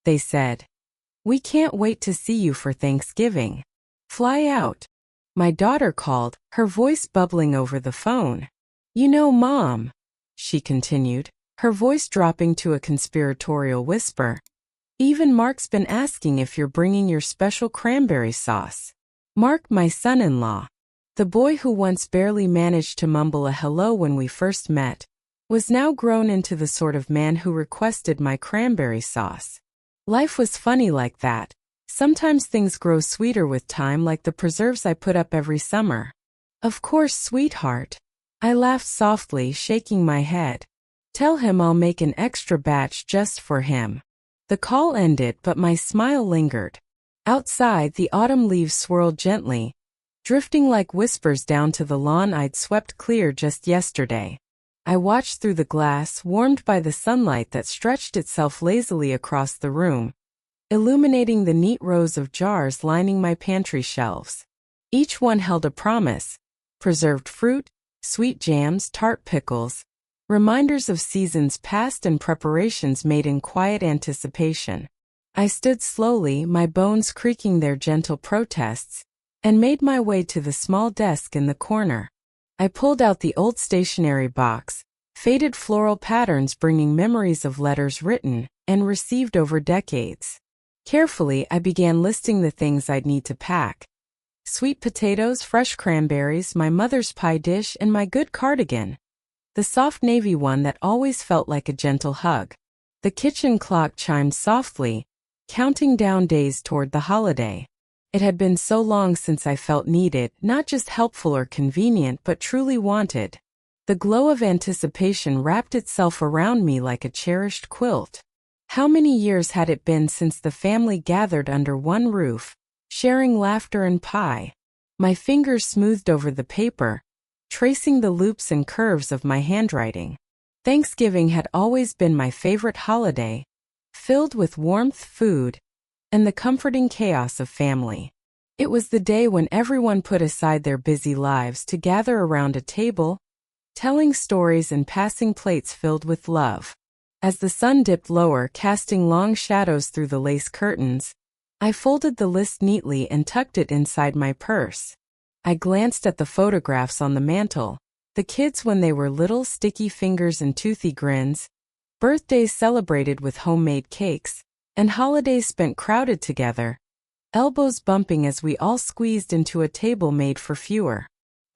they said. "We can't wait to see you for Thanksgiving. Fly out." My daughter called, her voice bubbling over the phone. "You know, Mom," she continued, her voice dropping to a conspiratorial whisper, "even Mark's been asking if you're bringing your special cranberry sauce." Mark, my son-in-law, the boy who once barely managed to mumble a hello when we first met, was now grown into the sort of man who requested my cranberry sauce. Life was funny like that. Sometimes things grow sweeter with time, like the preserves I put up every summer. "Of course, sweetheart," I laughed softly, shaking my head. "Tell him I'll make an extra batch just for him." The call ended, but my smile lingered. Outside, the autumn leaves swirled gently, drifting like whispers down to the lawn I'd swept clear just yesterday. I watched through the glass, warmed by the sunlight that stretched itself lazily across the room, illuminating the neat rows of jars lining my pantry shelves. Each one held a promise: preserved fruit, sweet jams, tart pickles, reminders of seasons past and preparations made in quiet anticipation. I stood slowly, my bones creaking their gentle protests, and made my way to the small desk in the corner. I pulled out the old stationery box, faded floral patterns bringing memories of letters written and received over decades. Carefully, I began listing the things I'd need to pack: sweet potatoes, fresh cranberries, my mother's pie dish, and my good cardigan, the soft navy one that always felt like a gentle hug. The kitchen clock chimed softly, counting down days toward the holiday. It had been so long since I felt needed, not just helpful or convenient, but truly wanted. The glow of anticipation wrapped itself around me like a cherished quilt. How many years had it been since the family gathered under one roof, sharing laughter and pie? My fingers smoothed over the paper, tracing the loops and curves of my handwriting. Thanksgiving had always been my favorite holiday, filled with warmth, food, and the comforting chaos of family. It was the day when everyone put aside their busy lives to gather around a table, telling stories and passing plates filled with love. As the sun dipped lower, casting long shadows through the lace curtains, I folded the list neatly and tucked it inside my purse. I glanced at the photographs on the mantel, the kids when they were little, sticky fingers and toothy grins, birthdays celebrated with homemade cakes, and holidays spent crowded together, elbows bumping as we all squeezed into a table made for fewer.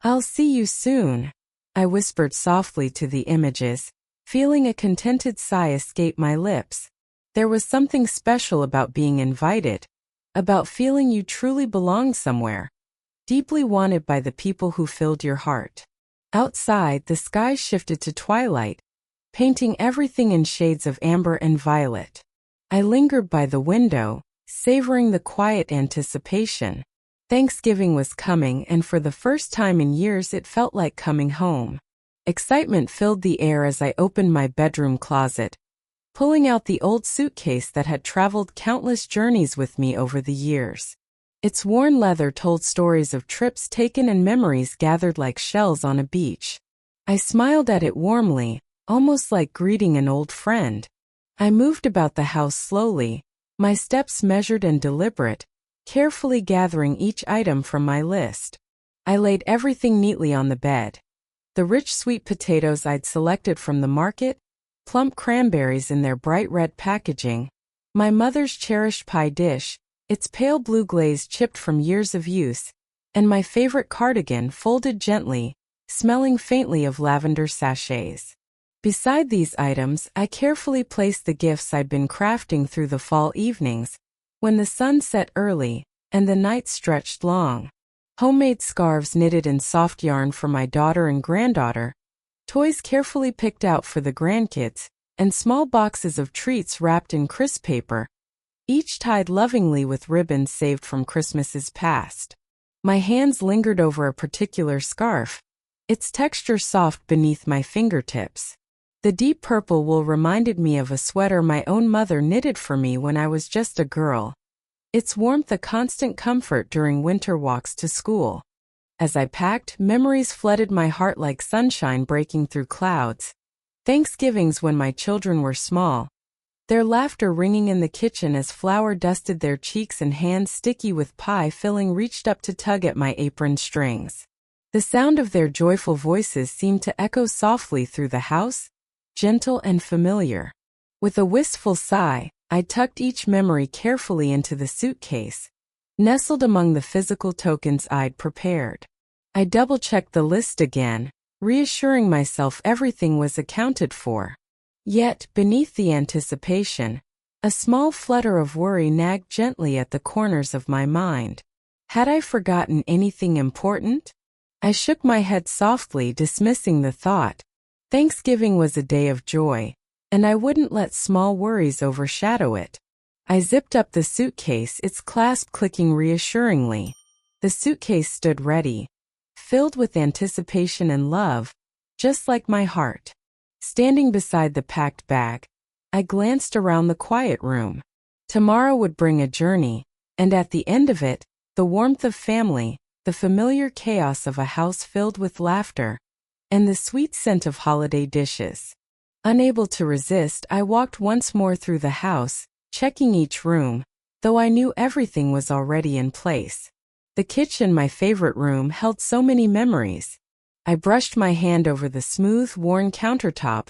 "I'll see you soon," I whispered softly to the images, feeling a contented sigh escape my lips. There was something special about being invited, about feeling you truly belonged somewhere, deeply wanted by the people who filled your heart. Outside, the sky shifted to twilight, painting everything in shades of amber and violet. I lingered by the window, savoring the quiet anticipation. Thanksgiving was coming, and for the first time in years it felt like coming home. Excitement filled the air as I opened my bedroom closet, pulling out the old suitcase that had traveled countless journeys with me over the years. Its worn leather told stories of trips taken and memories gathered like shells on a beach. I smiled at it warmly, almost like greeting an old friend. I moved about the house slowly, my steps measured and deliberate, carefully gathering each item from my list. I laid everything neatly on the bed: the rich sweet potatoes I'd selected from the market, plump cranberries in their bright red packaging, my mother's cherished pie dish, its pale blue glaze chipped from years of use, and my favorite cardigan folded gently, smelling faintly of lavender sachets. Beside these items, I carefully placed the gifts I'd been crafting through the fall evenings, when the sun set early and the night stretched long. Homemade scarves knitted in soft yarn for my daughter and granddaughter, toys carefully picked out for the grandkids, and small boxes of treats wrapped in crisp paper, each tied lovingly with ribbons saved from Christmases past. My hands lingered over a particular scarf, its texture soft beneath my fingertips. The deep purple wool reminded me of a sweater my own mother knitted for me when I was just a girl, its warmth a constant comfort during winter walks to school. As I packed, memories flooded my heart like sunshine breaking through clouds. Thanksgivings when my children were small, their laughter ringing in the kitchen as flour dusted their cheeks and hands sticky with pie filling reached up to tug at my apron strings. The sound of their joyful voices seemed to echo softly through the house, gentle and familiar. With a wistful sigh, I tucked each memory carefully into the suitcase, nestled among the physical tokens I'd prepared. I double-checked the list again, reassuring myself everything was accounted for. Yet, beneath the anticipation, a small flutter of worry nagged gently at the corners of my mind. Had I forgotten anything important? I shook my head softly, dismissing the thought. Thanksgiving was a day of joy, and I wouldn't let small worries overshadow it. I zipped up the suitcase, its clasp clicking reassuringly. The suitcase stood ready, filled with anticipation and love, just like my heart. Standing beside the packed bag, I glanced around the quiet room. Tomorrow would bring a journey, and at the end of it, the warmth of family, the familiar chaos of a house filled with laughter, and the sweet scent of holiday dishes. Unable to resist, I walked once more through the house, checking each room, though I knew everything was already in place. The kitchen, my favorite room, held so many memories. I brushed my hand over the smooth, worn countertop,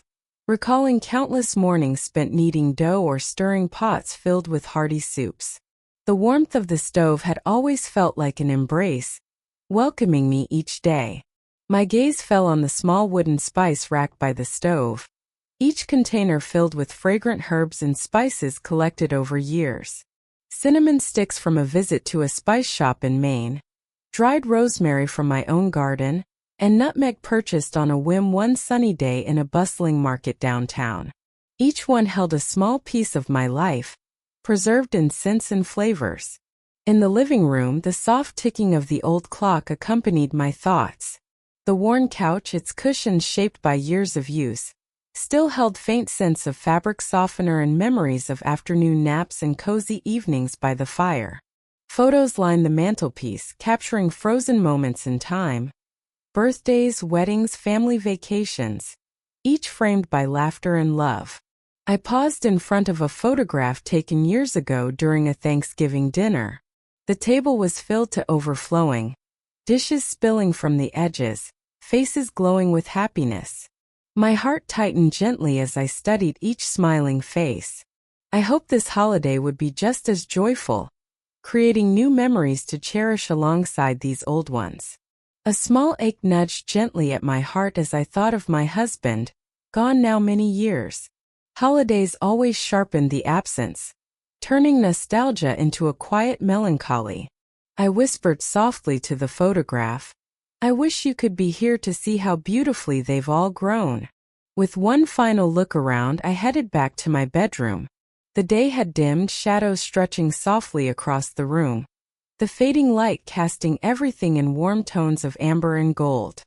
recalling countless mornings spent kneading dough or stirring pots filled with hearty soups. The warmth of the stove had always felt like an embrace, welcoming me each day. My gaze fell on the small wooden spice rack by the stove, each container filled with fragrant herbs and spices collected over years. Cinnamon sticks from a visit to a spice shop in Maine, dried rosemary from my own garden, and nutmeg purchased on a whim one sunny day in a bustling market downtown. Each one held a small piece of my life, preserved in scents and flavors. In the living room, the soft ticking of the old clock accompanied my thoughts. The worn couch, its cushions shaped by years of use, still held faint scents of fabric softener and memories of afternoon naps and cozy evenings by the fire. Photos lined the mantelpiece, capturing frozen moments in time. Birthdays, weddings, family vacations, each framed by laughter and love. I paused in front of a photograph taken years ago during a Thanksgiving dinner. The table was filled to overflowing, dishes spilling from the edges, faces glowing with happiness. My heart tightened gently as I studied each smiling face. I hoped this holiday would be just as joyful, creating new memories to cherish alongside these old ones. A small ache nudged gently at my heart as I thought of my husband, gone now many years. Holidays always sharpened the absence, turning nostalgia into a quiet melancholy. I whispered softly to the photograph, "I wish you could be here to see how beautifully they've all grown." With one final look around, I headed back to my bedroom. The day had dimmed, shadows stretching softly across the room, the fading light casting everything in warm tones of amber and gold.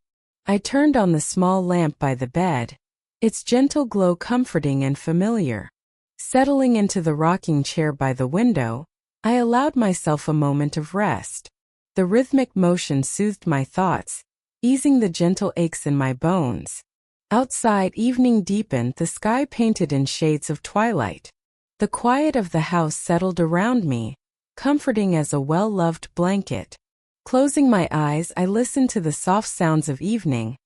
I turned on the small lamp by the bed, its gentle glow comforting and familiar. Settling into the rocking chair by the window, I allowed myself a moment of rest. The rhythmic motion soothed my thoughts, easing the gentle aches in my bones. Outside, evening deepened, the sky painted in shades of twilight. The quiet of the house settled around me, comforting as a well-loved blanket. Closing my eyes, I listened to the soft sounds of evening,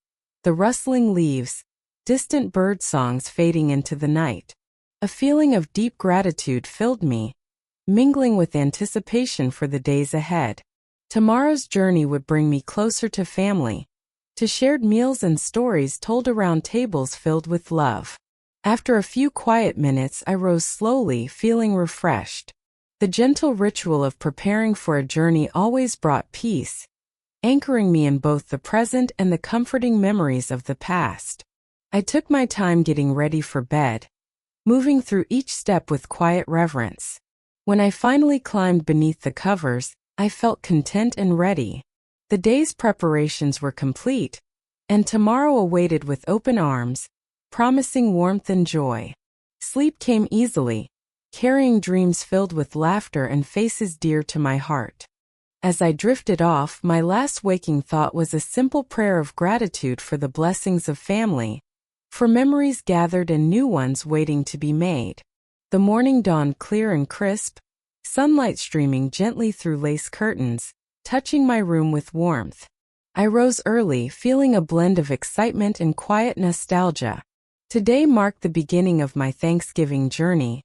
the rustling leaves, distant bird songs fading into the night. A feeling of deep gratitude filled me, mingling with anticipation for the days ahead. Tomorrow's journey would bring me closer to family, to shared meals and stories told around tables filled with love. After a few quiet minutes, I rose slowly, feeling refreshed. The gentle ritual of preparing for a journey always brought peace, anchoring me in both the present and the comforting memories of the past. I took my time getting ready for bed, moving through each step with quiet reverence. When I finally climbed beneath the covers, I felt content and ready. The day's preparations were complete, and tomorrow awaited with open arms, promising warmth and joy. Sleep came easily, carrying dreams filled with laughter and faces dear to my heart. As I drifted off, my last waking thought was a simple prayer of gratitude for the blessings of family, for memories gathered and new ones waiting to be made. The morning dawned clear and crisp, sunlight streaming gently through lace curtains, touching my room with warmth. I rose early, feeling a blend of excitement and quiet nostalgia. Today marked the beginning of my Thanksgiving journey,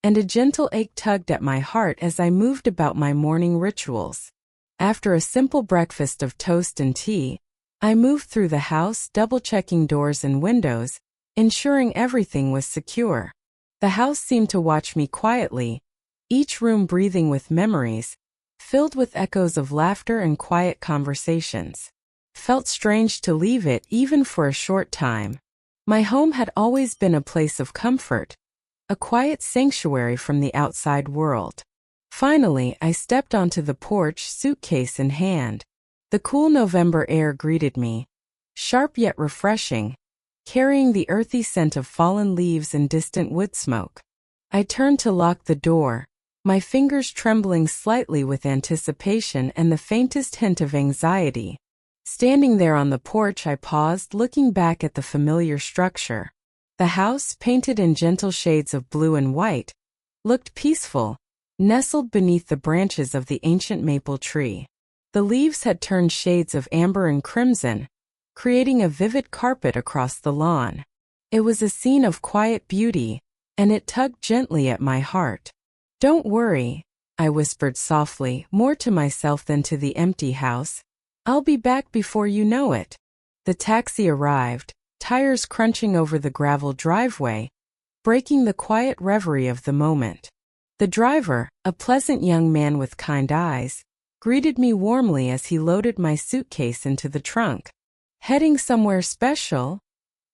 and a gentle ache tugged at my heart as I moved about my morning rituals. After a simple breakfast of toast and tea, I moved through the house, double-checking doors and windows, ensuring everything was secure. The house seemed to watch me quietly, each room breathing with memories, filled with echoes of laughter and quiet conversations. Felt strange to leave it even for a short time. My home had always been a place of comfort, a quiet sanctuary from the outside world. Finally, I stepped onto the porch, suitcase in hand. The cool November air greeted me, sharp yet refreshing, carrying the earthy scent of fallen leaves and distant wood smoke. I turned to lock the door, my fingers trembling slightly with anticipation and the faintest hint of anxiety. Standing there on the porch, I paused, looking back at the familiar structure. The house, painted in gentle shades of blue and white, looked peaceful, nestled beneath the branches of the ancient maple tree. The leaves had turned shades of amber and crimson, creating a vivid carpet across the lawn. It was a scene of quiet beauty, and it tugged gently at my heart. "Don't worry," I whispered softly, more to myself than to the empty house. "I'll be back before you know it." The taxi arrived, tires crunching over the gravel driveway, breaking the quiet reverie of the moment. The driver, a pleasant young man with kind eyes, greeted me warmly as he loaded my suitcase into the trunk. "Heading somewhere special?"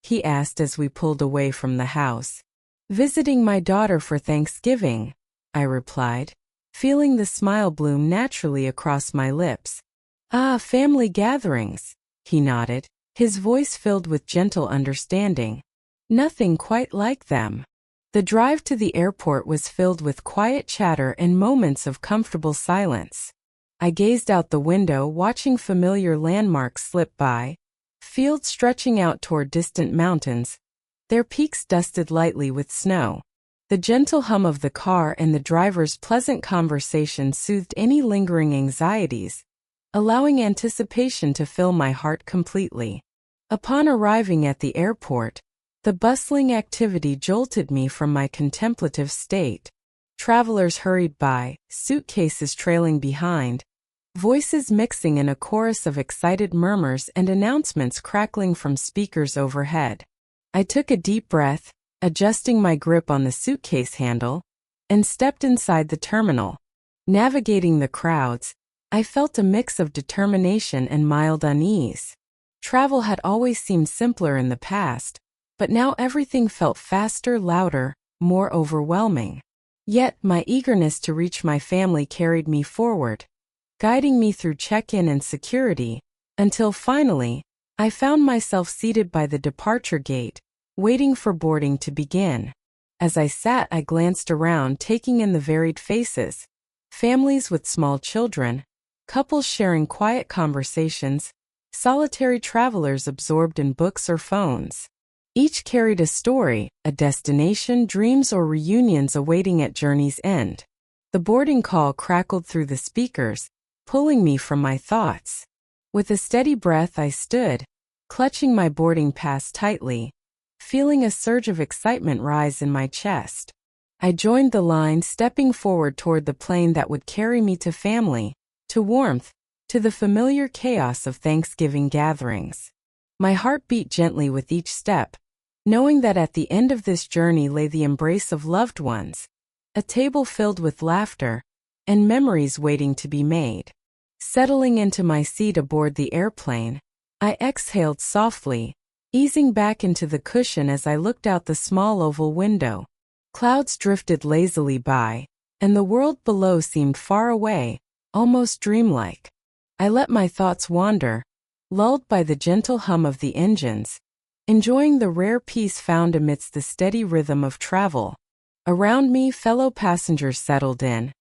he asked as we pulled away from the house. "Visiting my daughter for Thanksgiving," I replied, feeling the smile bloom naturally across my lips. "Ah, family gatherings," he nodded, his voice filled with gentle understanding. "Nothing quite like them." The drive to the airport was filled with quiet chatter and moments of comfortable silence. I gazed out the window, watching familiar landmarks slip by, fields stretching out toward distant mountains, their peaks dusted lightly with snow. The gentle hum of the car and the driver's pleasant conversation soothed any lingering anxieties, allowing anticipation to fill my heart completely. Upon arriving at the airport, the bustling activity jolted me from my contemplative state. Travelers hurried by, suitcases trailing behind, voices mixing in a chorus of excited murmurs and announcements crackling from speakers overhead. I took a deep breath, adjusting my grip on the suitcase handle, and stepped inside the terminal. Navigating the crowds, I felt a mix of determination and mild unease. Travel had always seemed simpler in the past, but now everything felt faster, louder, more overwhelming. Yet, my eagerness to reach my family carried me forward, guiding me through check-in and security, until finally, I found myself seated by the departure gate, waiting for boarding to begin. As I sat, I glanced around, taking in the varied faces, families with small children, couples sharing quiet conversations, solitary travelers absorbed in books or phones. Each carried a story, a destination, dreams or reunions awaiting at journey's end. The boarding call crackled through the speakers, pulling me from my thoughts. With a steady breath, I stood, clutching my boarding pass tightly, feeling a surge of excitement rise in my chest. I joined the line, stepping forward toward the plane that would carry me to family, to warmth, to the familiar chaos of Thanksgiving gatherings. My heart beat gently with each step, knowing that at the end of this journey lay the embrace of loved ones, a table filled with laughter, and memories waiting to be made. Settling into my seat aboard the airplane, I exhaled softly, easing back into the cushion as I looked out the small oval window. Clouds drifted lazily by, and the world below seemed far away, almost dreamlike. I let my thoughts wander, lulled by the gentle hum of the engines, enjoying the rare peace found amidst the steady rhythm of travel. Around me, fellow passengers settled in,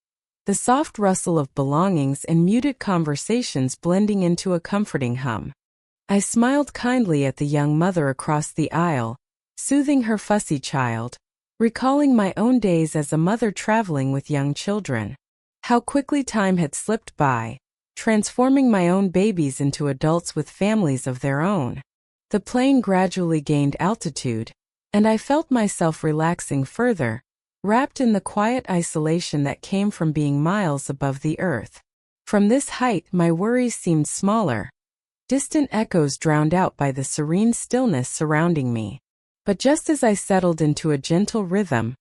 the soft rustle of belongings and muted conversations blending into a comforting hum. I smiled kindly at the young mother across the aisle, soothing her fussy child, recalling my own days as a mother traveling with young children. How quickly time had slipped by, transforming my own babies into adults with families of their own. The plane gradually gained altitude, and I felt myself relaxing further, wrapped in the quiet isolation that came from being miles above the earth. From this height, my worries seemed smaller, distant echoes drowned out by the serene stillness surrounding me. But just as I settled into a gentle rhythm,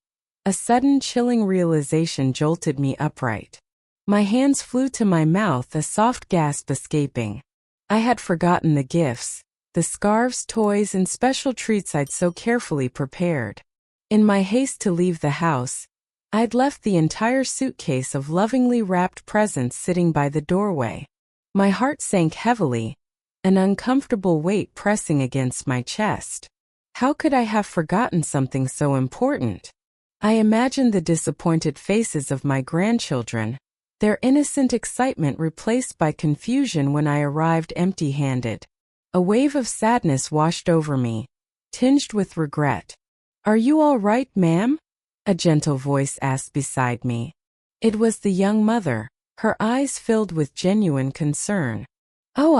a sudden chilling realization jolted me upright. My hands flew to my mouth, a soft gasp escaping. I had forgotten the gifts, the scarves, toys, and special treats I'd so carefully prepared. In my haste to leave the house, I'd left the entire suitcase of lovingly wrapped presents sitting by the doorway. My heart sank heavily, an uncomfortable weight pressing against my chest. How could I have forgotten something so important? I imagined the disappointed faces of my grandchildren, their innocent excitement replaced by confusion when I arrived empty-handed. A wave of sadness washed over me, tinged with regret. "Are you all right, ma'am?" a gentle voice asked beside me. It was the young mother, her eyes filled with genuine concern. "Oh,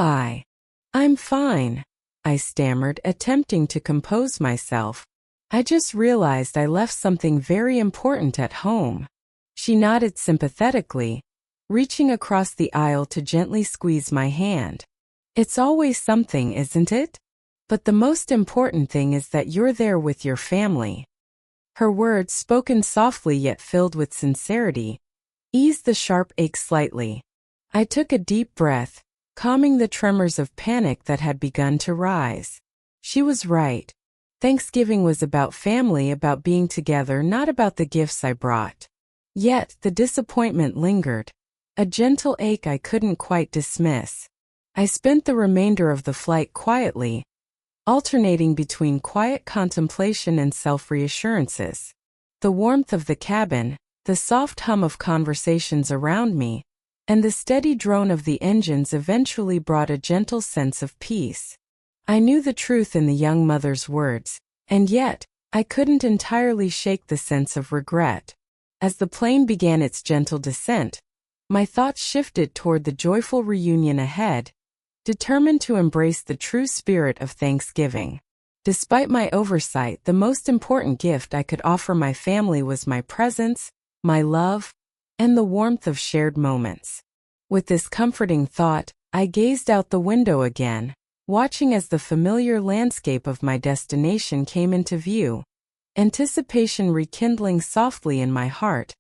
I'm fine," I stammered, attempting to compose myself. "I just realized I left something very important at home." She nodded sympathetically, reaching across the aisle to gently squeeze my hand. "It's always something, isn't it? But the most important thing is that you're there with your family." Her words, spoken softly yet filled with sincerity, eased the sharp ache slightly. I took a deep breath, calming the tremors of panic that had begun to rise. She was right. Thanksgiving was about family, about being together, not about the gifts I brought. Yet, the disappointment lingered, a gentle ache I couldn't quite dismiss. I spent the remainder of the flight quietly, alternating between quiet contemplation and self-reassurances. The warmth of the cabin, the soft hum of conversations around me, and the steady drone of the engines eventually brought a gentle sense of peace. I knew the truth in the young mother's words, and yet, I couldn't entirely shake the sense of regret. As the plane began its gentle descent, my thoughts shifted toward the joyful reunion ahead, determined to embrace the true spirit of Thanksgiving. Despite my oversight, the most important gift I could offer my family was my presence, my love, and the warmth of shared moments. With this comforting thought, I gazed out the window again, watching as the familiar landscape of my destination came into view, anticipation rekindling softly in my heart,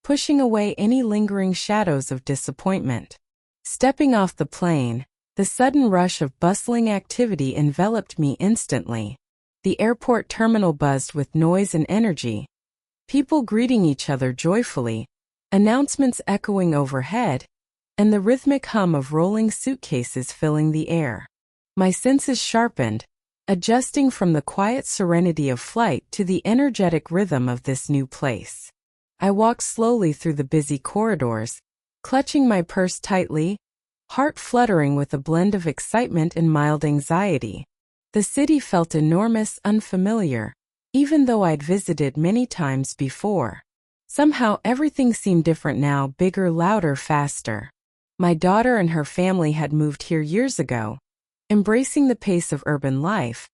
pushing away any lingering shadows of disappointment. Stepping off the plane, the sudden rush of bustling activity enveloped me instantly. The airport terminal buzzed with noise and energy, people greeting each other joyfully, announcements echoing overhead, and the rhythmic hum of rolling suitcases filling the air. My senses sharpened, adjusting from the quiet serenity of flight to the energetic rhythm of this new place. I walked slowly through the busy corridors, clutching my purse tightly, heart fluttering with a blend of excitement and mild anxiety. The city felt enormous, unfamiliar, even though I'd visited many times before. Somehow everything seemed different now, bigger, louder, faster. My daughter and her family had moved here years ago, embracing the pace of urban life,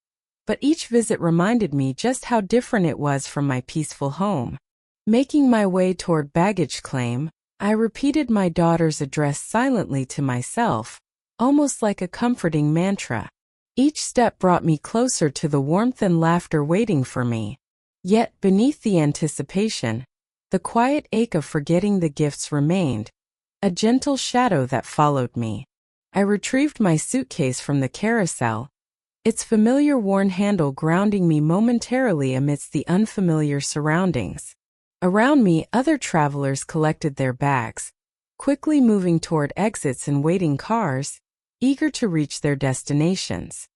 but each visit reminded me just how different it was from my peaceful home. Making my way toward baggage claim, I repeated my daughter's address silently to myself, almost like a comforting mantra. Each step brought me closer to the warmth and laughter waiting for me. Yet, beneath the anticipation, the quiet ache of forgetting the gifts remained, a gentle shadow that followed me. I retrieved my suitcase from the carousel, its familiar worn handle grounding me momentarily amidst the unfamiliar surroundings. Around me, other travelers collected their bags, quickly moving toward exits and waiting cars, eager to reach their destinations.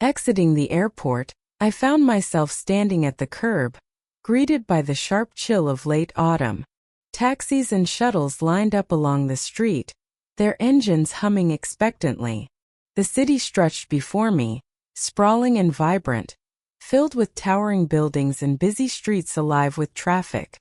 Exiting the airport, I found myself standing at the curb, greeted by the sharp chill of late autumn. Taxis and shuttles lined up along the street, their engines humming expectantly. The city stretched before me, sprawling and vibrant, filled with towering buildings and busy streets alive with traffic.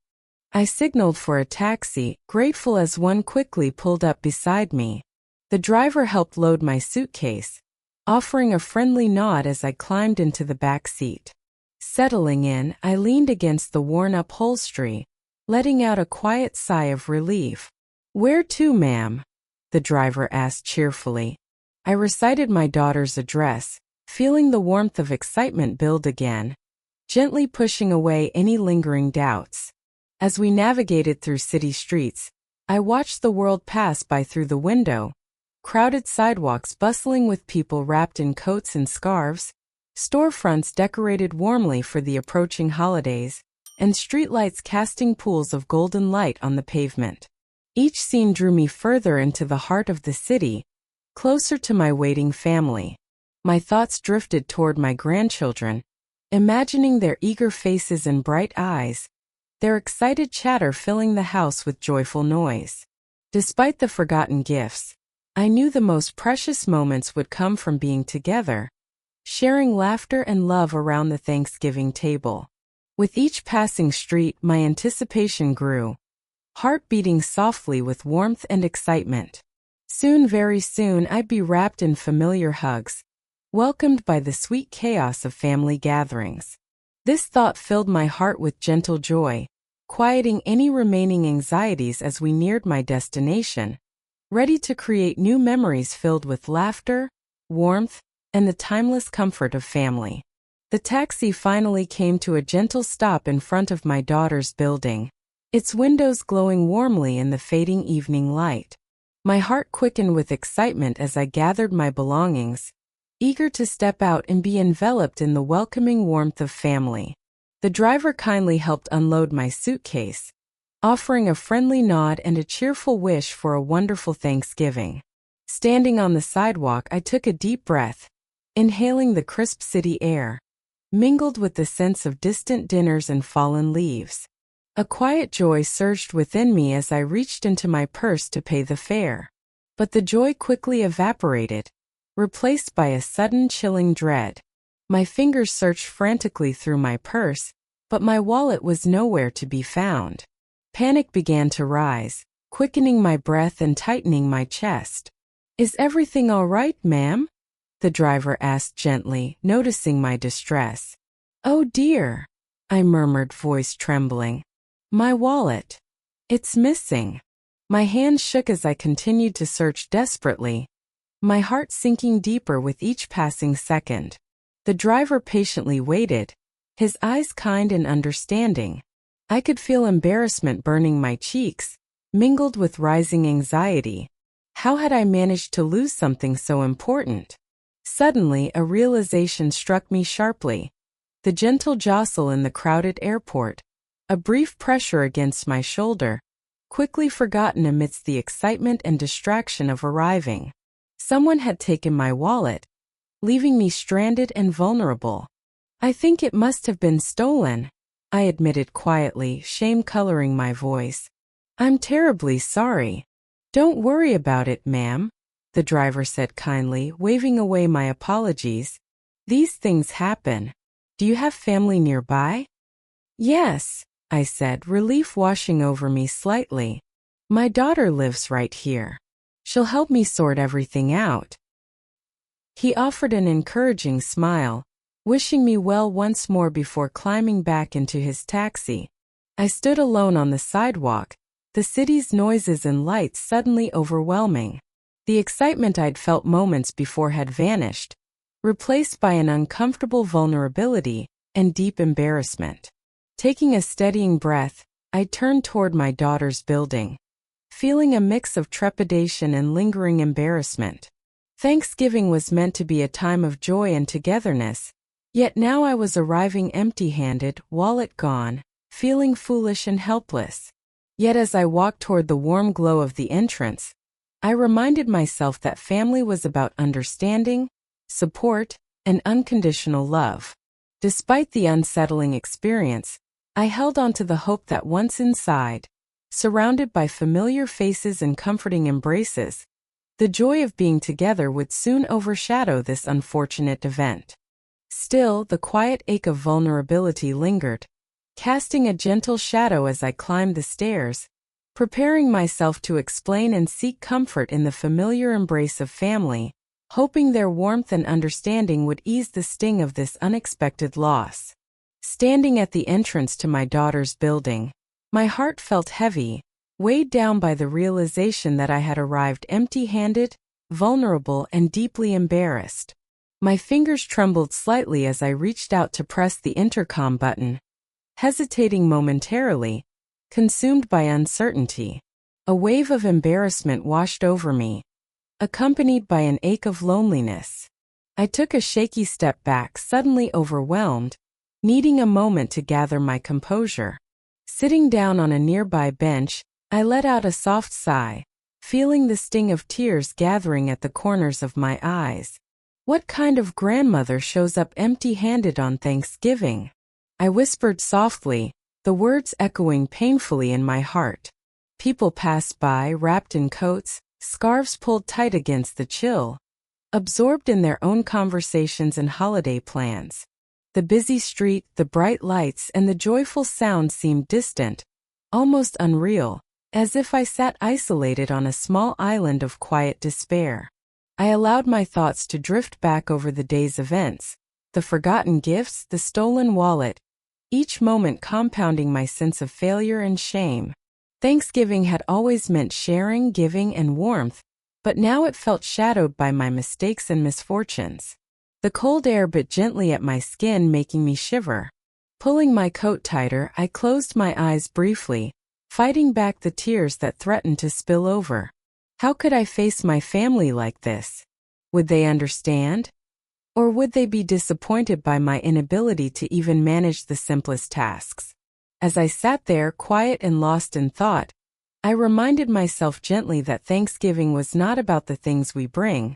I signaled for a taxi, grateful as one quickly pulled up beside me. The driver helped load my suitcase, offering a friendly nod as I climbed into the back seat. Settling in, I leaned against the worn upholstery, letting out a quiet sigh of relief. "Where to, ma'am?" the driver asked cheerfully. I recited my daughter's address, feeling the warmth of excitement build again, gently pushing away any lingering doubts. As we navigated through city streets, I watched the world pass by through the window. Crowded sidewalks bustling with people wrapped in coats and scarves, storefronts decorated warmly for the approaching holidays, and streetlights casting pools of golden light on the pavement. Each scene drew me further into the heart of the city, closer to my waiting family. My thoughts drifted toward my grandchildren, imagining their eager faces and bright eyes, their excited chatter filling the house with joyful noise. Despite the forgotten gifts, I knew the most precious moments would come from being together, sharing laughter and love around the Thanksgiving table. With each passing street, my anticipation grew, heart beating softly with warmth and excitement. Soon, very soon, I'd be wrapped in familiar hugs, welcomed by the sweet chaos of family gatherings. This thought filled my heart with gentle joy, quieting any remaining anxieties as we neared my destination, ready to create new memories filled with laughter, warmth, and the timeless comfort of family. The taxi finally came to a gentle stop in front of my daughter's building, its windows glowing warmly in the fading evening light. My heart quickened with excitement as I gathered my belongings, eager to step out and be enveloped in the welcoming warmth of family. The driver kindly helped unload my suitcase, offering a friendly nod and a cheerful wish for a wonderful Thanksgiving. Standing on the sidewalk, I took a deep breath, inhaling the crisp city air, mingled with the sense of distant dinners and fallen leaves. A quiet joy surged within me as I reached into my purse to pay the fare. But the joy quickly evaporated, replaced by a sudden chilling dread. My fingers searched frantically through my purse, but my wallet was nowhere to be found. Panic began to rise, quickening my breath and tightening my chest. "Is everything all right, ma'am?" the driver asked gently, noticing my distress. "Oh dear," I murmured, voice trembling. "My wallet. It's missing." My hands shook as I continued to search desperately, my heart sinking deeper with each passing second. The driver patiently waited, his eyes kind and understanding. I could feel embarrassment burning my cheeks, mingled with rising anxiety. How had I managed to lose something so important? Suddenly, a realization struck me sharply. The gentle jostle in the crowded airport, a brief pressure against my shoulder, quickly forgotten amidst the excitement and distraction of arriving. Someone had taken my wallet, leaving me stranded and vulnerable. "I think it must have been stolen," I admitted quietly, shame coloring my voice. "I'm terribly sorry." "Don't worry about it, ma'am," the driver said kindly, waving away my apologies. "These things happen. Do you have family nearby?" "Yes," I said, relief washing over me slightly. "My daughter lives right here. She'll help me sort everything out." He offered an encouraging smile, wishing me well once more before climbing back into his taxi. I stood alone on the sidewalk, the city's noises and lights suddenly overwhelming. The excitement I'd felt moments before had vanished, replaced by an uncomfortable vulnerability and deep embarrassment. Taking a steadying breath, I turned toward my daughter's building, feeling a mix of trepidation and lingering embarrassment. Thanksgiving was meant to be a time of joy and togetherness, yet now I was arriving empty-handed, wallet gone, feeling foolish and helpless. Yet as I walked toward the warm glow of the entrance, I reminded myself that family was about understanding, support, and unconditional love. Despite the unsettling experience, I held on to the hope that once inside, surrounded by familiar faces and comforting embraces, the joy of being together would soon overshadow this unfortunate event. Still, the quiet ache of vulnerability lingered, casting a gentle shadow as I climbed the stairs, preparing myself to explain and seek comfort in the familiar embrace of family, hoping their warmth and understanding would ease the sting of this unexpected loss. Standing at the entrance to my daughter's building, my heart felt heavy, weighed down by the realization that I had arrived empty-handed, vulnerable, and deeply embarrassed. My fingers trembled slightly as I reached out to press the intercom button, hesitating momentarily, consumed by uncertainty. A wave of embarrassment washed over me, accompanied by an ache of loneliness. I took a shaky step back, suddenly overwhelmed, needing a moment to gather my composure. Sitting down on a nearby bench, I let out a soft sigh, feeling the sting of tears gathering at the corners of my eyes. What kind of grandmother shows up empty-handed on Thanksgiving? I whispered softly, the words echoing painfully in my heart. People passed by, wrapped in coats, scarves pulled tight against the chill, absorbed in their own conversations and holiday plans. The busy street, the bright lights, and the joyful sounds seemed distant, almost unreal, as if I sat isolated on a small island of quiet despair. I allowed my thoughts to drift back over the day's events, the forgotten gifts, the stolen wallet, each moment compounding my sense of failure and shame. Thanksgiving had always meant sharing, giving, and warmth, but now it felt shadowed by my mistakes and misfortunes. The cold air bit gently at my skin, making me shiver. Pulling my coat tighter, I closed my eyes briefly, fighting back the tears that threatened to spill over. How could I face my family like this? Would they understand? Or would they be disappointed by my inability to even manage the simplest tasks? As I sat there, quiet and lost in thought, I reminded myself gently that Thanksgiving was not about the things we bring,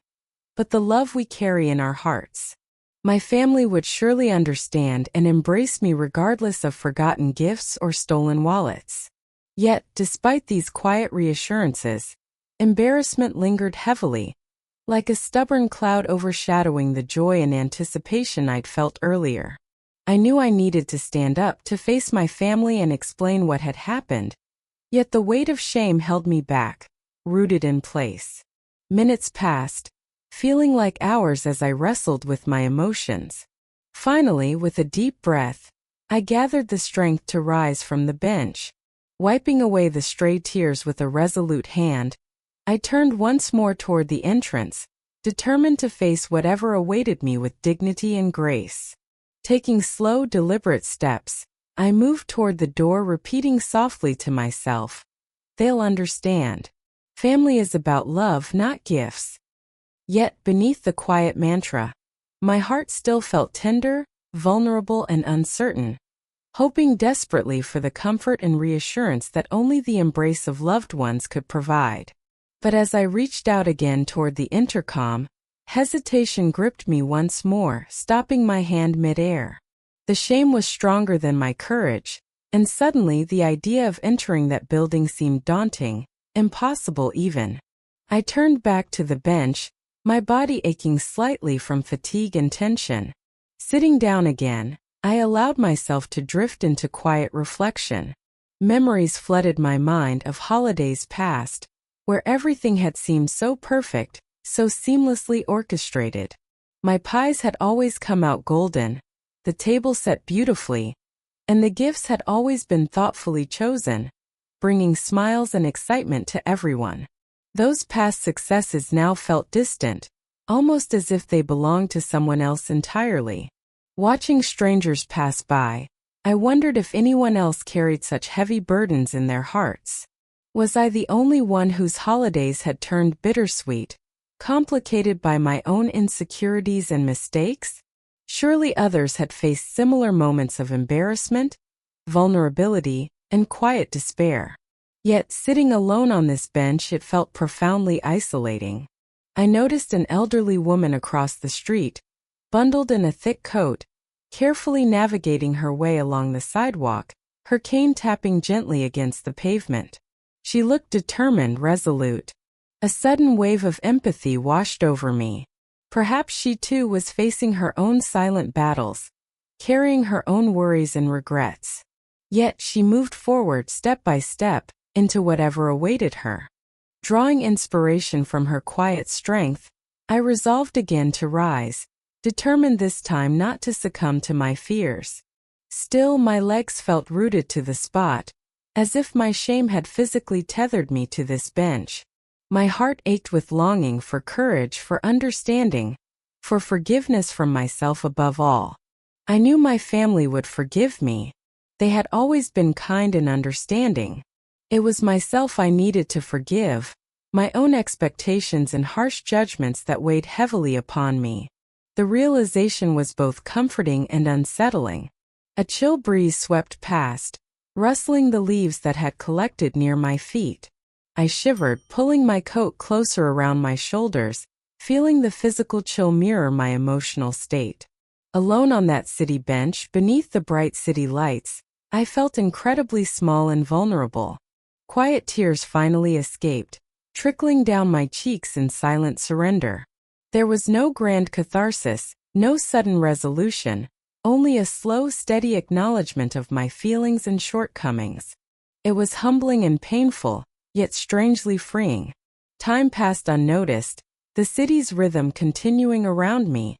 but the love we carry in our hearts. My family would surely understand and embrace me regardless of forgotten gifts or stolen wallets. Yet, despite these quiet reassurances, embarrassment lingered heavily, like a stubborn cloud overshadowing the joy and anticipation I'd felt earlier. I knew I needed to stand up to face my family and explain what had happened, yet the weight of shame held me back, rooted in place. Minutes passed, feeling like hours as I wrestled with my emotions. Finally, with a deep breath, I gathered the strength to rise from the bench. Wiping away the stray tears with a resolute hand, I turned once more toward the entrance, determined to face whatever awaited me with dignity and grace. Taking slow, deliberate steps, I moved toward the door, repeating softly to myself, "They'll understand. Family is about love, not gifts." Yet, beneath the quiet mantra, my heart still felt tender, vulnerable, and uncertain, hoping desperately for the comfort and reassurance that only the embrace of loved ones could provide. But as I reached out again toward the intercom, hesitation gripped me once more, stopping my hand mid-air. The shame was stronger than my courage, and suddenly the idea of entering that building seemed daunting, impossible even. I turned back to the bench, my body aching slightly from fatigue and tension. Sitting down again, I allowed myself to drift into quiet reflection. Memories flooded my mind of holidays past, where everything had seemed so perfect, so seamlessly orchestrated. My pies had always come out golden, the table set beautifully, and the gifts had always been thoughtfully chosen, bringing smiles and excitement to everyone. Those past successes now felt distant, almost as if they belonged to someone else entirely. Watching strangers pass by, I wondered if anyone else carried such heavy burdens in their hearts. Was I the only one whose holidays had turned bittersweet, complicated by my own insecurities and mistakes? Surely others had faced similar moments of embarrassment, vulnerability, and quiet despair. Yet, sitting alone on this bench, it felt profoundly isolating. I noticed an elderly woman across the street, bundled in a thick coat, carefully navigating her way along the sidewalk, her cane tapping gently against the pavement. She looked determined, resolute. A sudden wave of empathy washed over me. Perhaps she too was facing her own silent battles, carrying her own worries and regrets. Yet she moved forward step by step into whatever awaited her. Drawing inspiration from her quiet strength, I resolved again to rise, determined this time not to succumb to my fears. Still, my legs felt rooted to the spot, as if my shame had physically tethered me to this bench. My heart ached with longing for courage, for understanding, for forgiveness from myself above all. I knew my family would forgive me. They had always been kind and understanding. It was myself I needed to forgive, my own expectations and harsh judgments that weighed heavily upon me. The realization was both comforting and unsettling. A chill breeze swept past, rustling the leaves that had collected near my feet. I shivered, pulling my coat closer around my shoulders, feeling the physical chill mirror my emotional state. Alone on that city bench, beneath the bright city lights, I felt incredibly small and vulnerable. Quiet tears finally escaped, trickling down my cheeks in silent surrender. There was no grand catharsis, no sudden resolution, only a slow, steady acknowledgement of my feelings and shortcomings. It was humbling and painful, yet strangely freeing. Time passed unnoticed, the city's rhythm continuing around me,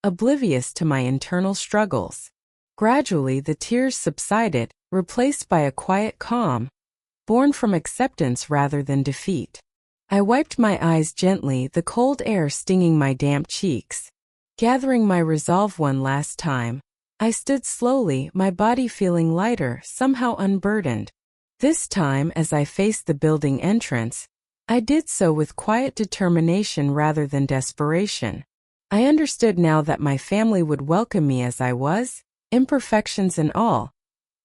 oblivious to my internal struggles. Gradually the tears subsided, replaced by a quiet calm, born from acceptance rather than defeat. I wiped my eyes gently, the cold air stinging my damp cheeks. Gathering my resolve one last time, I stood slowly, my body feeling lighter, somehow unburdened. This time, as I faced the building entrance, I did so with quiet determination rather than desperation. I understood now that my family would welcome me as I was, imperfections and all,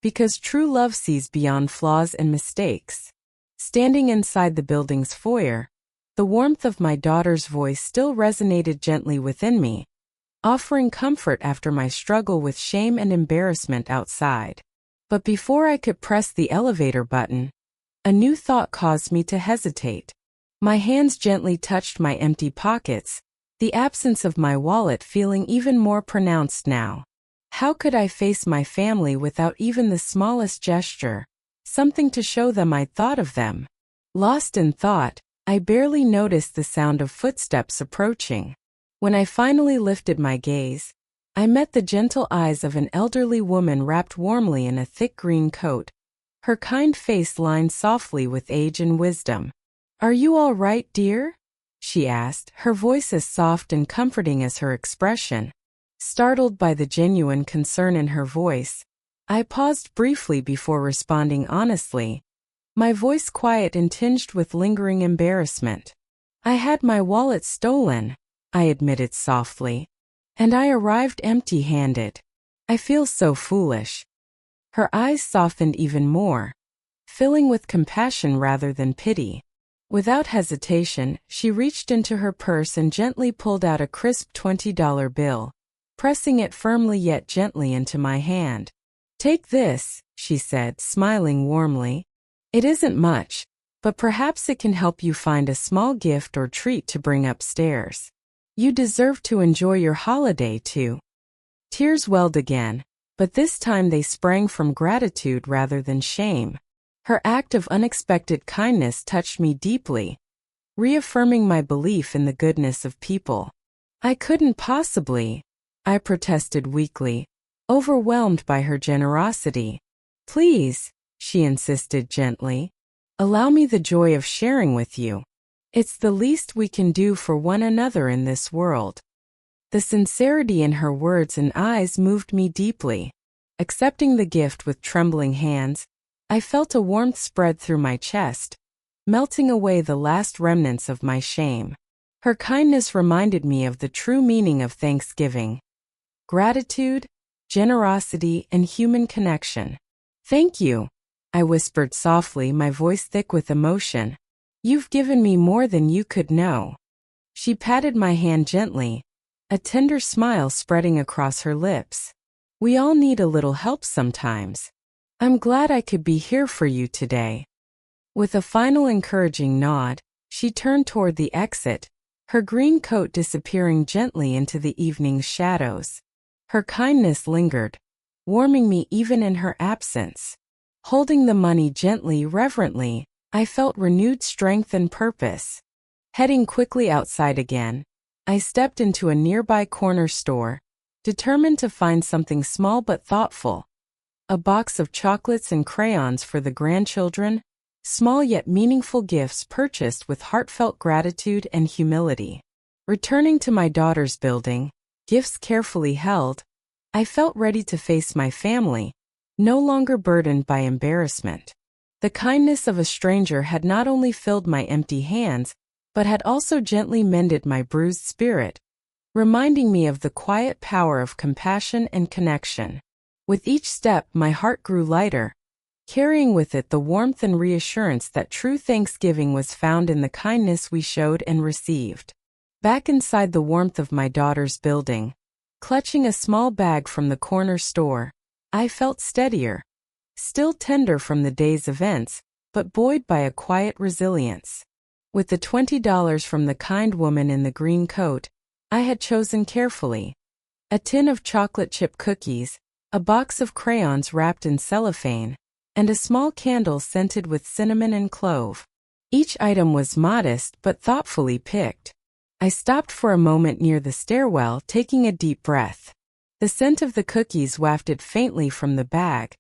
because true love sees beyond flaws and mistakes. Standing inside the building's foyer, the warmth of my daughter's voice still resonated gently within me, offering comfort after my struggle with shame and embarrassment outside. But before I could press the elevator button, a new thought caused me to hesitate. My hands gently touched my empty pockets, the absence of my wallet feeling even more pronounced now. How could I face my family without even the smallest gesture, something to show them I'd thought of them? Lost in thought, I barely noticed the sound of footsteps approaching. When I finally lifted my gaze, I met the gentle eyes of an elderly woman wrapped warmly in a thick green coat, her kind face lined softly with age and wisdom. "Are you all right, dear?" she asked, her voice as soft and comforting as her expression. Startled by the genuine concern in her voice, I paused briefly before responding honestly, my voice quiet and tinged with lingering embarrassment. "I had my wallet stolen," I admitted softly, "and I arrived empty-handed. I feel so foolish." Her eyes softened even more, filling with compassion rather than pity. Without hesitation, she reached into her purse and gently pulled out a crisp $20 bill, pressing it firmly yet gently into my hand. "Take this," she said, smiling warmly. "It isn't much, but perhaps it can help you find a small gift or treat to bring upstairs. You deserve to enjoy your holiday too." Tears welled again, but this time they sprang from gratitude rather than shame. Her act of unexpected kindness touched me deeply, reaffirming my belief in the goodness of people. "I couldn't possibly," I protested weakly, overwhelmed by her generosity. "Please," she insisted gently, "allow me the joy of sharing with you. It's the least we can do for one another in this world." The sincerity in her words and eyes moved me deeply. Accepting the gift with trembling hands, I felt a warmth spread through my chest, melting away the last remnants of my shame. Her kindness reminded me of the true meaning of Thanksgiving: gratitude, generosity, and human connection. "Thank you," I whispered softly, my voice thick with emotion. "You've given me more than you could know." She patted my hand gently, a tender smile spreading across her lips. "We all need a little help sometimes. I'm glad I could be here for you today." With a final encouraging nod, she turned toward the exit, her green coat disappearing gently into the evening's shadows. Her kindness lingered, warming me even in her absence. Holding the money gently, reverently, I felt renewed strength and purpose. Heading quickly outside again, I stepped into a nearby corner store, determined to find something small but thoughtful. A box of chocolates and crayons for the grandchildren, small yet meaningful gifts purchased with heartfelt gratitude and humility. Returning to my daughter's building, gifts carefully held, I felt ready to face my family, no longer burdened by embarrassment. The kindness of a stranger had not only filled my empty hands, but had also gently mended my bruised spirit, reminding me of the quiet power of compassion and connection. With each step, my heart grew lighter, carrying with it the warmth and reassurance that true thanksgiving was found in the kindness we showed and received. Back inside the warmth of my daughter's building, clutching a small bag from the corner store, I felt steadier, still tender from the day's events, but buoyed by a quiet resilience. With the $20 from the kind woman in the green coat, I had chosen carefully. A tin of chocolate chip cookies, a box of crayons wrapped in cellophane, and a small candle scented with cinnamon and clove. Each item was modest but thoughtfully picked. I stopped for a moment near the stairwell, taking a deep breath. The scent of the cookies wafted faintly from the bag,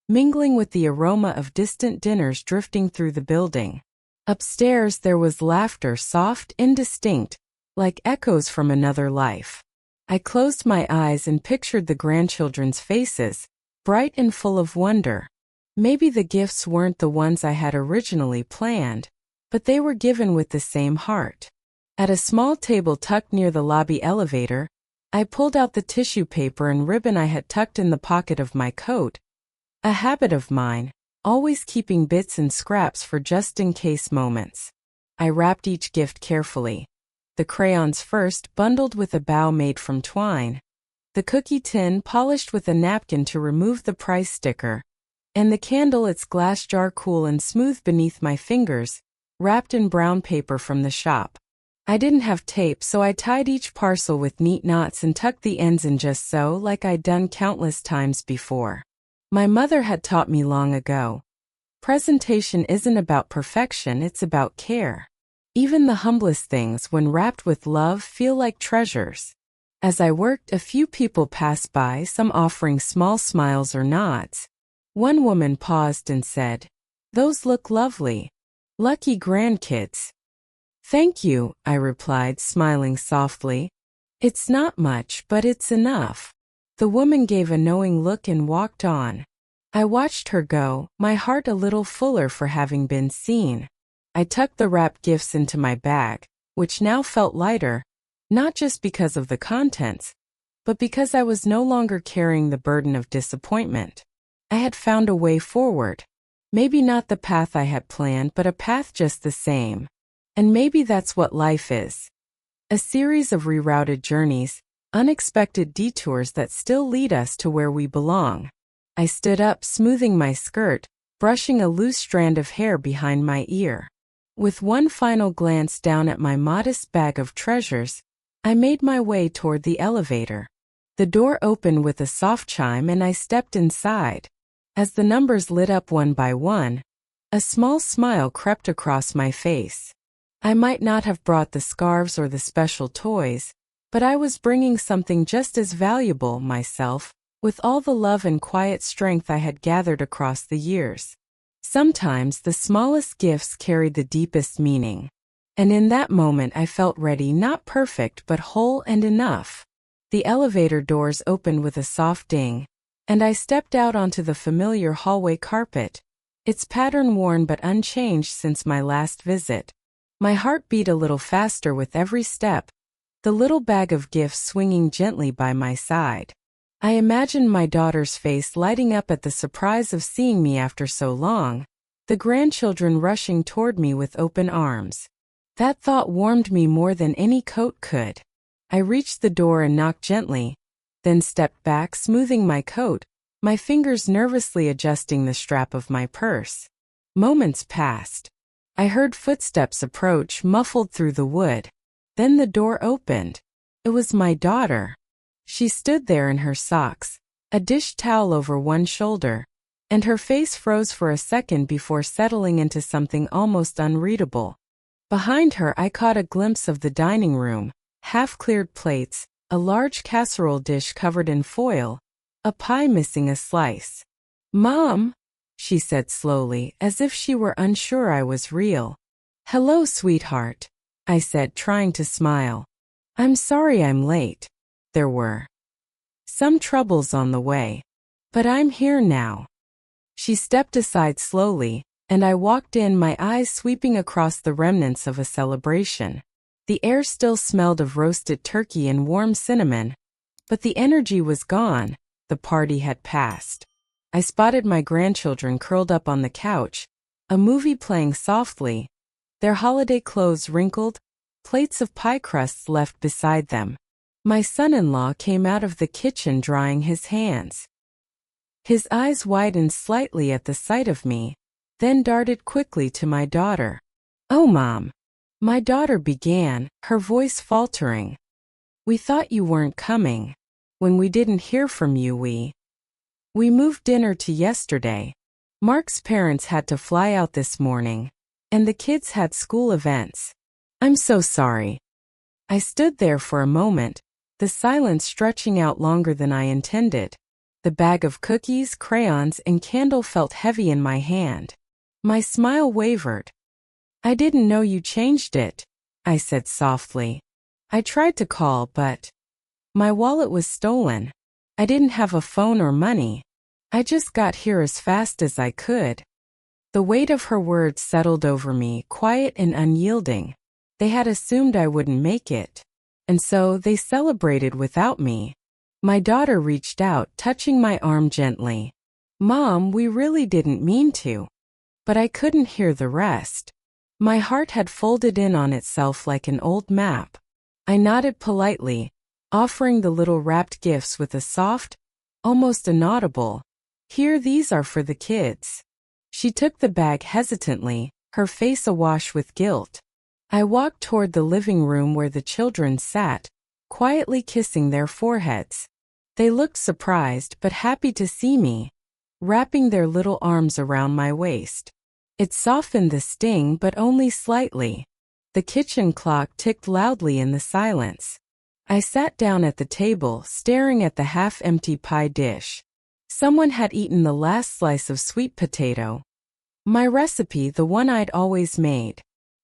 mingling with the aroma of distant dinners drifting through the building. Upstairs there was laughter, soft, indistinct, like echoes from another life. I closed my eyes and pictured the grandchildren's faces, bright and full of wonder. Maybe the gifts weren't the ones I had originally planned, but they were given with the same heart. At a small table tucked near the lobby elevator, I pulled out the tissue paper and ribbon I had tucked in the pocket of my coat, a habit of mine, always keeping bits and scraps for just-in-case moments. I wrapped each gift carefully. The crayons first, bundled with a bow made from twine. The cookie tin polished with a napkin to remove the price sticker. And the candle, its glass jar cool and smooth beneath my fingers, wrapped in brown paper from the shop. I didn't have tape, so I tied each parcel with neat knots and tucked the ends in just so, like I'd done countless times before. My mother had taught me long ago. Presentation isn't about perfection, it's about care. Even the humblest things, when wrapped with love, feel like treasures. As I worked, a few people passed by, some offering small smiles or nods. One woman paused and said, "Those look lovely. Lucky grandkids." "Thank you," I replied, smiling softly. "It's not much, but it's enough." The woman gave a knowing look and walked on. I watched her go, my heart a little fuller for having been seen. I tucked the wrapped gifts into my bag, which now felt lighter, not just because of the contents, but because I was no longer carrying the burden of disappointment. I had found a way forward. Maybe not the path I had planned, but a path just the same. And maybe that's what life is. A series of rerouted journeys, unexpected detours that still lead us to where we belong. I stood up, smoothing my skirt, brushing a loose strand of hair behind my ear. With one final glance down at my modest bag of treasures, I made my way toward the elevator. The door opened with a soft chime and I stepped inside. As the numbers lit up one by one, a small smile crept across my face. I might not have brought the scarves or the special toys, but I was bringing something just as valuable, myself, with all the love and quiet strength I had gathered across the years. Sometimes the smallest gifts carried the deepest meaning. And in that moment I felt ready, not perfect but whole and enough. The elevator doors opened with a soft ding, and I stepped out onto the familiar hallway carpet, its pattern worn but unchanged since my last visit. My heart beat a little faster with every step, the little bag of gifts swinging gently by my side. I imagined my daughter's face lighting up at the surprise of seeing me after so long, the grandchildren rushing toward me with open arms. That thought warmed me more than any coat could. I reached the door and knocked gently, then stepped back, smoothing my coat, my fingers nervously adjusting the strap of my purse. Moments passed. I heard footsteps approach, muffled through the wood. Then the door opened. It was my daughter. She stood there in her socks, a dish towel over one shoulder, and her face froze for a second before settling into something almost unreadable. Behind her I caught a glimpse of the dining room, half-cleared plates, a large casserole dish covered in foil, a pie missing a slice. "Mom," she said slowly, as if she were unsure I was real. "Hello, sweetheart," I said, trying to smile. "I'm sorry I'm late. There were some troubles on the way. But I'm here now." She stepped aside slowly, and I walked in, my eyes sweeping across the remnants of a celebration. The air still smelled of roasted turkey and warm cinnamon, but the energy was gone. The party had passed. I spotted my grandchildren curled up on the couch, a movie playing softly, their holiday clothes wrinkled, plates of pie crusts left beside them. My son-in-law came out of the kitchen drying his hands. His eyes widened slightly at the sight of me, then darted quickly to my daughter. "Oh, Mom," my daughter began, her voice faltering. "We thought you weren't coming. When we didn't hear from you, we moved dinner to yesterday. Mark's parents had to fly out this morning, and the kids had school events. I'm so sorry." I stood there for a moment, the silence stretching out longer than I intended. The bag of cookies, crayons, and candle felt heavy in my hand. My smile wavered. "I didn't know you changed it," I said softly. "I tried to call, but my wallet was stolen. I didn't have a phone or money. I just got here as fast as I could." The weight of her words settled over me, quiet and unyielding. They had assumed I wouldn't make it, and so they celebrated without me. My daughter reached out, touching my arm gently. "Mom, we really didn't mean to." But I couldn't hear the rest. My heart had folded in on itself like an old map. I nodded politely, offering the little wrapped gifts with a soft, almost inaudible, "Here, these are for the kids." She took the bag hesitantly, her face awash with guilt. I walked toward the living room where the children sat, quietly kissing their foreheads. They looked surprised but happy to see me, wrapping their little arms around my waist. It softened the sting, but only slightly. The kitchen clock ticked loudly in the silence. I sat down at the table, staring at the half-empty pie dish. Someone had eaten the last slice of sweet potato. My recipe, the one I'd always made.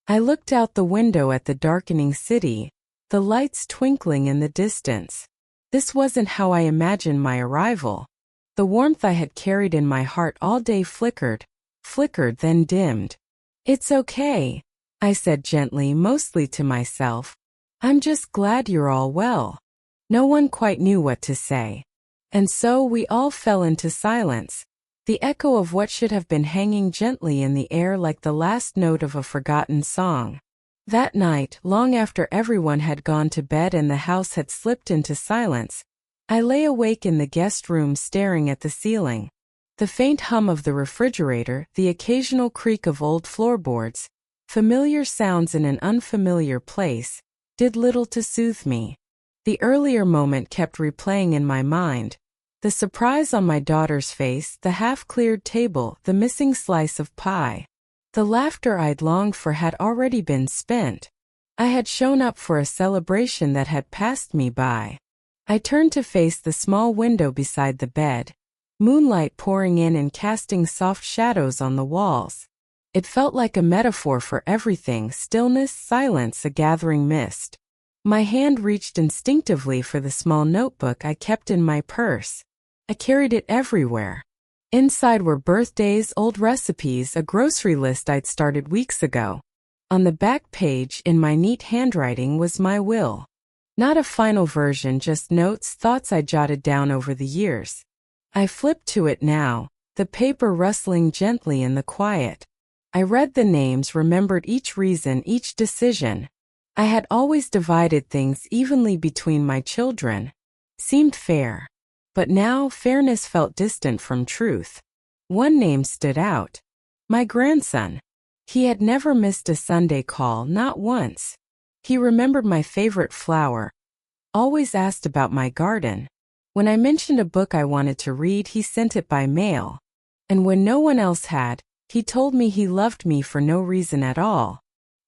I looked out the window at the darkening city, the lights twinkling in the distance. This wasn't how I imagined my arrival. The warmth I had carried in my heart all day flickered, then dimmed. "It's okay," I said gently, mostly to myself. "I'm just glad you're all well." No one quite knew what to say. And so we all fell into silence, the echo of what should have been hanging gently in the air like the last note of a forgotten song. That night, long after everyone had gone to bed and the house had slipped into silence, I lay awake in the guest room staring at the ceiling. The faint hum of the refrigerator, the occasional creak of old floorboards, familiar sounds in an unfamiliar place, did little to soothe me. The earlier moment kept replaying in my mind. The surprise on my daughter's face, the half-cleared table, the missing slice of pie. The laughter I'd longed for had already been spent. I had shown up for a celebration that had passed me by. I turned to face the small window beside the bed, moonlight pouring in and casting soft shadows on the walls. It felt like a metaphor for everything: stillness, silence, a gathering mist. My hand reached instinctively for the small notebook I kept in my purse. I carried it everywhere. Inside were birthdays, old recipes, a grocery list I'd started weeks ago. On the back page, in my neat handwriting, was my will. Not a final version, just notes, thoughts I jotted down over the years. I flipped to it now, the paper rustling gently in the quiet. I read the names, remembered each reason, each decision. I had always divided things evenly between my children. Seemed fair. But now fairness felt distant from truth. One name stood out. My grandson. He had never missed a Sunday call, not once. He remembered my favorite flower, always asked about my garden. When I mentioned a book I wanted to read, he sent it by mail. And when no one else had, he told me he loved me for no reason at all.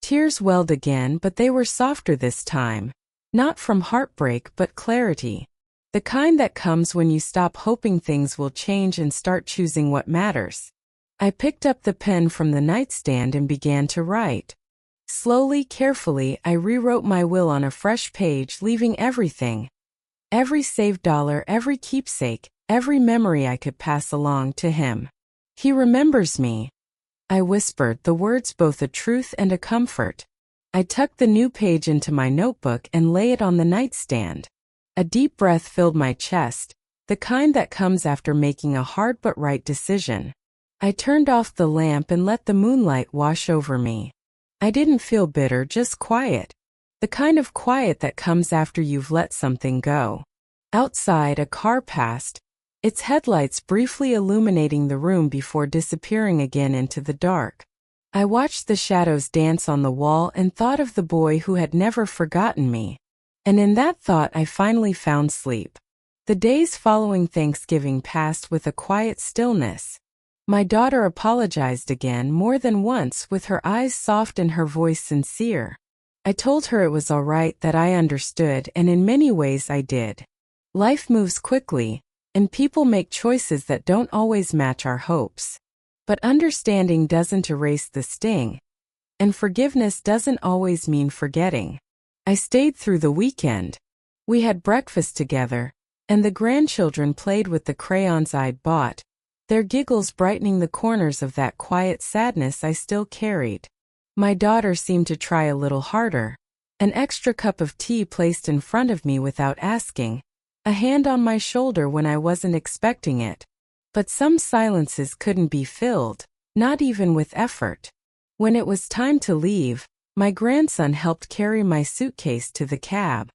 Tears welled again, but they were softer this time. Not from heartbreak, but clarity. The kind that comes when you stop hoping things will change and start choosing what matters. I picked up the pen from the nightstand and began to write. Slowly, carefully, I rewrote my will on a fresh page, leaving everything. Every saved dollar, every keepsake, every memory I could pass along to him. He remembers me. I whispered, the words both a truth and a comfort. I tucked the new page into my notebook and lay it on the nightstand. A deep breath filled my chest, the kind that comes after making a hard but right decision. I turned off the lamp and let the moonlight wash over me. I didn't feel bitter, just quiet. The kind of quiet that comes after you've let something go. Outside, a car passed, its headlights briefly illuminating the room before disappearing again into the dark. I watched the shadows dance on the wall and thought of the boy who had never forgotten me. And in that thought I finally found sleep. The days following Thanksgiving passed with a quiet stillness. My daughter apologized again, more than once, with her eyes soft and her voice sincere. I told her it was all right, that I understood, and in many ways I did. Life moves quickly, and people make choices that don't always match our hopes. But understanding doesn't erase the sting, and forgiveness doesn't always mean forgetting. I stayed through the weekend. We had breakfast together, and the grandchildren played with the crayons I'd bought, their giggles brightening the corners of that quiet sadness I still carried. My daughter seemed to try a little harder. An extra cup of tea placed in front of me without asking, a hand on my shoulder when I wasn't expecting it. But some silences couldn't be filled, not even with effort. When it was time to leave, my grandson helped carry my suitcase to the cab.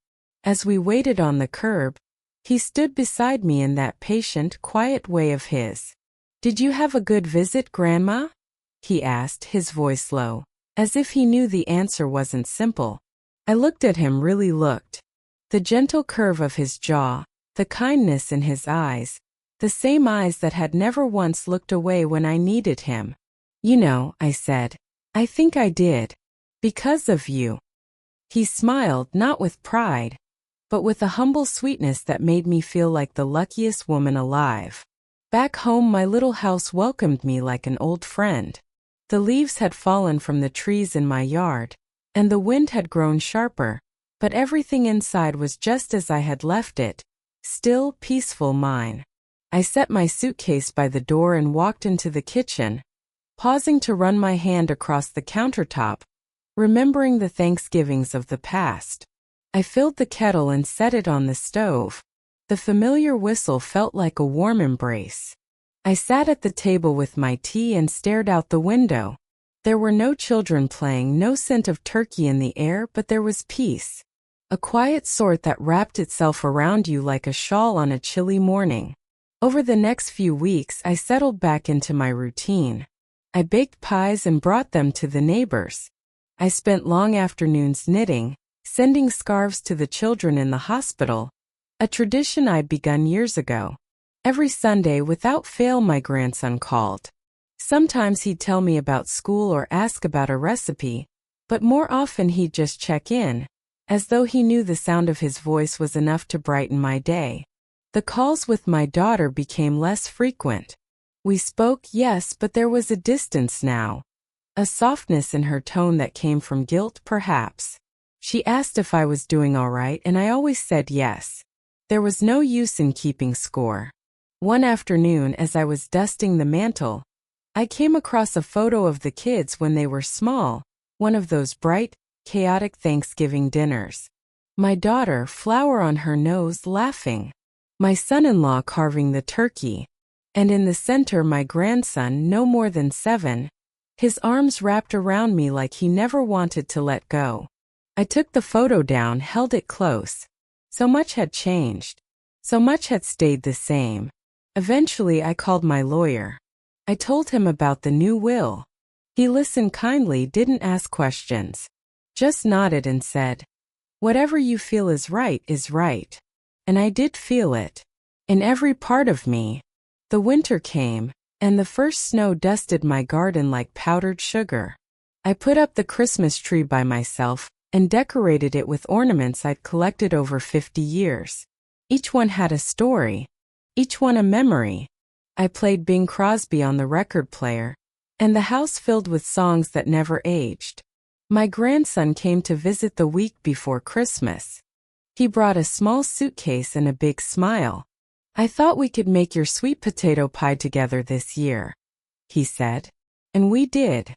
As we waited on the curb, he stood beside me in that patient, quiet way of his. "Did you have a good visit, Grandma?" he asked, his voice low, as if he knew the answer wasn't simple. I looked at him, really looked. The gentle curve of his jaw, the kindness in his eyes, the same eyes that had never once looked away when I needed him. "You know," I said, "I think I did. Because of you." He smiled, not with pride, but with a humble sweetness that made me feel like the luckiest woman alive. Back home, my little house welcomed me like an old friend. The leaves had fallen from the trees in my yard, and the wind had grown sharper, but everything inside was just as I had left it, still, peaceful, mine. I set my suitcase by the door and walked into the kitchen, pausing to run my hand across the countertop, remembering the Thanksgivings of the past. I filled the kettle and set it on the stove. The familiar whistle felt like a warm embrace. I sat at the table with my tea and stared out the window. There were no children playing, no scent of turkey in the air, but there was peace. A quiet sort that wrapped itself around you like a shawl on a chilly morning. Over the next few weeks, I settled back into my routine. I baked pies and brought them to the neighbors. I spent long afternoons knitting, sending scarves to the children in the hospital, a tradition I'd begun years ago. Every Sunday, without fail, my grandson called. Sometimes he'd tell me about school or ask about a recipe, but more often he'd just check in, as though he knew the sound of his voice was enough to brighten my day. The calls with my daughter became less frequent. We spoke, yes, but there was a distance now. A softness in her tone that came from guilt, perhaps. She asked if I was doing all right, and I always said yes. There was no use in keeping score. One afternoon, as I was dusting the mantel, I came across a photo of the kids when they were small, one of those bright, chaotic Thanksgiving dinners. My daughter, flower on her nose, laughing. My son-in-law carving the turkey. And in the center, my grandson, no more than 7, his arms wrapped around me like he never wanted to let go. I took the photo down, held it close. So much had changed. So much had stayed the same. Eventually, I called my lawyer. I told him about the new will. He listened kindly, didn't ask questions. just nodded and said, "Whatever you feel is right is right." And I did feel it. In every part of me. The winter came, and the first snow dusted my garden like powdered sugar. I put up the Christmas tree by myself and decorated it with ornaments I'd collected over 50 years. Each one had a story, each one a memory. I played Bing Crosby on the record player, and the house filled with songs that never aged. My grandson came to visit the week before Christmas. He brought a small suitcase and a big smile. "I thought we could make your sweet potato pie together this year," he said. And we did.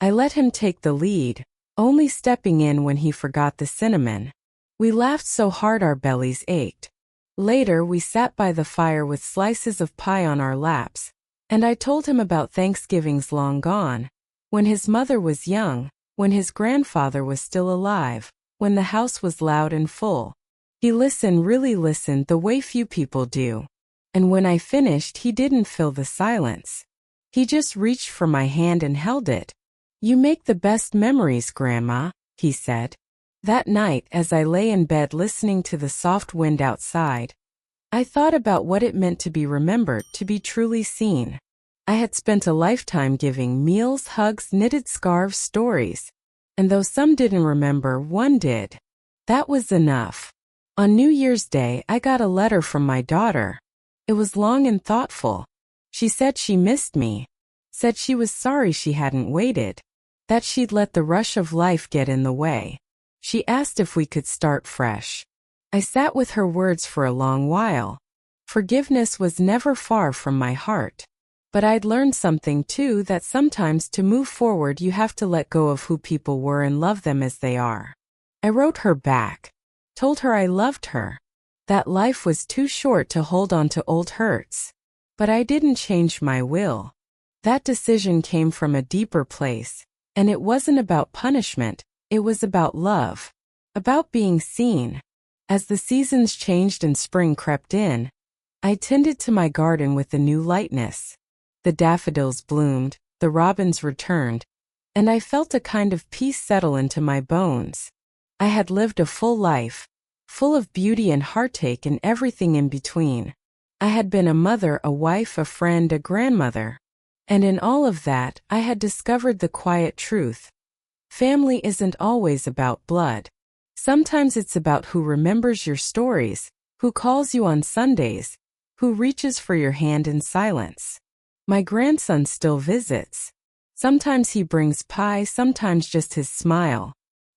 I let him take the lead, only stepping in when he forgot the cinnamon. We laughed so hard our bellies ached. Later we sat by the fire with slices of pie on our laps, and I told him about Thanksgivings long gone, when his mother was young, when his grandfather was still alive, when the house was loud and full. He listened, really listened the way few people do. And when I finished, he didn't fill the silence. He just reached for my hand and held it. "You make the best memories, Grandma," he said. That night, as I lay in bed listening to the soft wind outside, I thought about what it meant to be remembered, to be truly seen. I had spent a lifetime giving meals, hugs, knitted scarves, stories. And though some didn't remember, one did. That was enough. On New Year's Day, I got a letter from my daughter. It was long and thoughtful. She said she missed me, said she was sorry she hadn't waited, that she'd let the rush of life get in the way. She asked if we could start fresh. I sat with her words for a long while. Forgiveness was never far from my heart. But I'd learned something too, that sometimes to move forward you have to let go of who people were and love them as they are. I wrote her back. Told her I loved her, that life was too short to hold on to old hurts. But I didn't change my will. That decision came from a deeper place, and it wasn't about punishment, it was about love, about being seen. As the seasons changed and spring crept in, I tended to my garden with a new lightness. The daffodils bloomed, the robins returned, and I felt a kind of peace settle into my bones. I had lived a full life, full of beauty and heartache and everything in between. I had been a mother, a wife, a friend, a grandmother. And in all of that, I had discovered the quiet truth. Family isn't always about blood. Sometimes it's about who remembers your stories, who calls you on Sundays, who reaches for your hand in silence. My grandson still visits. Sometimes he brings pie, sometimes just his smile.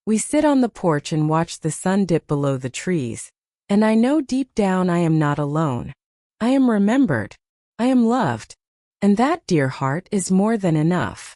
We sit on the porch and watch the sun dip below the trees, and I know deep down I am not alone. I am remembered. I am loved. And that, dear heart, is more than enough.